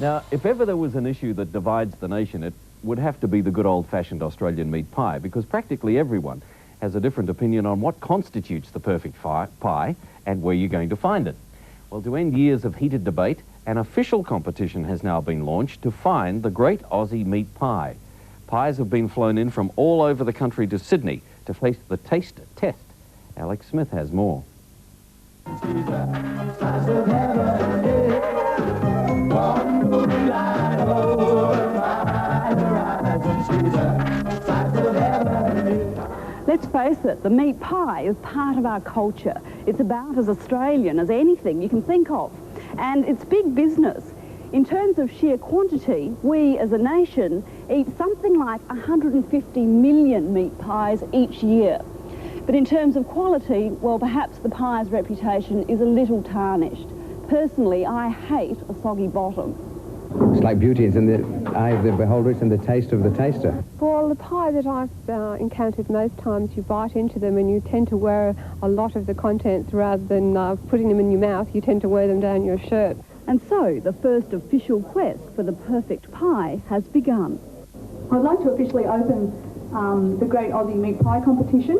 Now, if ever there was an issue that divides the nation, it would have to be the good old-fashioned Australian meat pie, because practically everyone has a different opinion on what constitutes the perfect pie and where you're going to find it. Well, to end years of heated debate, an official competition has now been launched to find the great Aussie meat pie. Pies have been flown in from all over the country to Sydney to face the taste test. Alex Smith has more. Let's face it, the meat pie is part of our culture. It's about as Australian as anything you can think of. And it's big business. In terms of sheer quantity, we as a nation eat something like 150 million meat pies each year. But in terms of quality, well, perhaps the pie's reputation is a little tarnished. Personally, I hate a soggy bottom. It's like beauty. It's in the eye of the beholder. It's in the taste of the taster. Well, the pie that I've encountered most times, you bite into them and you tend to wear a lot of the contents rather than putting them in your mouth. You tend to wear them down your shirt. And so, the first official quest for the perfect pie has begun. I'd like to officially open the Great Aussie Meat Pie competition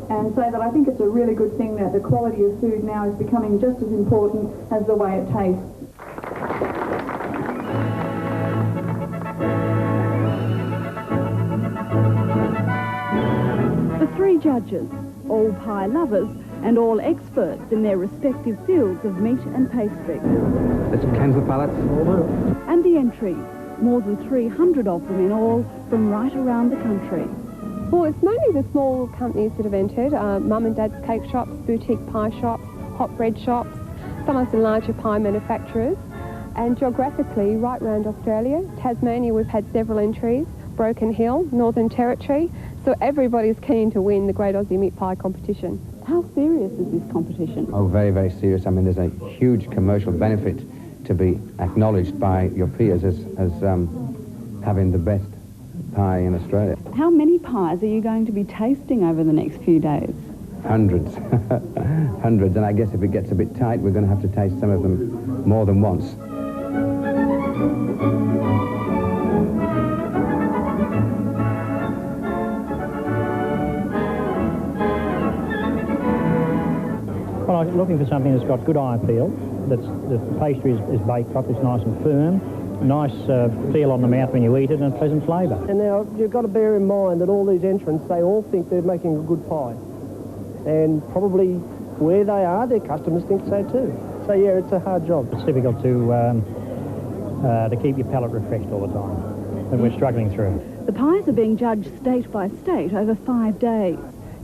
and say that I think it's a really good thing that the quality of food now is becoming just as important as the way it tastes. The three judges, all pie lovers and all experts in their respective fields of meat and pastry. Let's cleanse the palate. And the entries, more than 300 of them in all, from right around the country. Well, it's mainly the small companies that have entered, mum and dad's cake shops, boutique pie shops, hot bread shops, some of the larger pie manufacturers. And geographically, right around Australia, Tasmania, we've had several entries, Broken Hill, Northern Territory, so everybody's keen to win the Great Aussie Meat Pie competition. How serious is this competition? Oh, very, very serious. I mean, there's a huge commercial benefit to be acknowledged by your peers as having the best pie in Australia. How many pies are you going to be tasting over the next few days? Hundreds. Hundreds. And I guess if it gets a bit tight, we're going to have to taste some of them more than once. Well, I'm looking for something that's got good eye appeal, the pastry is baked properly, it's nice and firm, nice feel on the mouth when you eat it, and a pleasant flavour. And now, you've got to bear in mind that all these entrants, they all think they're making a good pie. And probably where they are, their customers think so too. So yeah, it's a hard job. It's difficult to keep your palate refreshed all the time, and we're struggling through. The pies are being judged state by state over 5 days.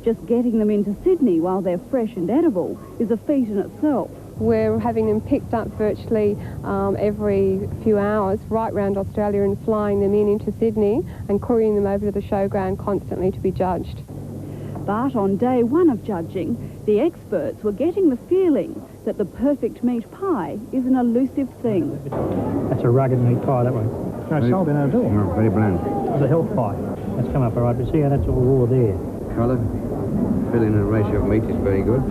Just getting them into Sydney while they're fresh and edible is a feat in itself. We're having them picked up virtually every few hours right round Australia and flying them into Sydney and couriering them over to the showground constantly to be judged. But on day one of judging, the experts were getting the feeling that the perfect meat pie is an elusive thing. That's a rugged meat pie, that one. No salt in it at all. No, very bland. It's a health pie. That's come up all right, but see how that's all raw there. Colour, filling and ratio of meat is very good.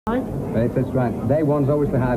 Right, that's right. Day one's always the hardest.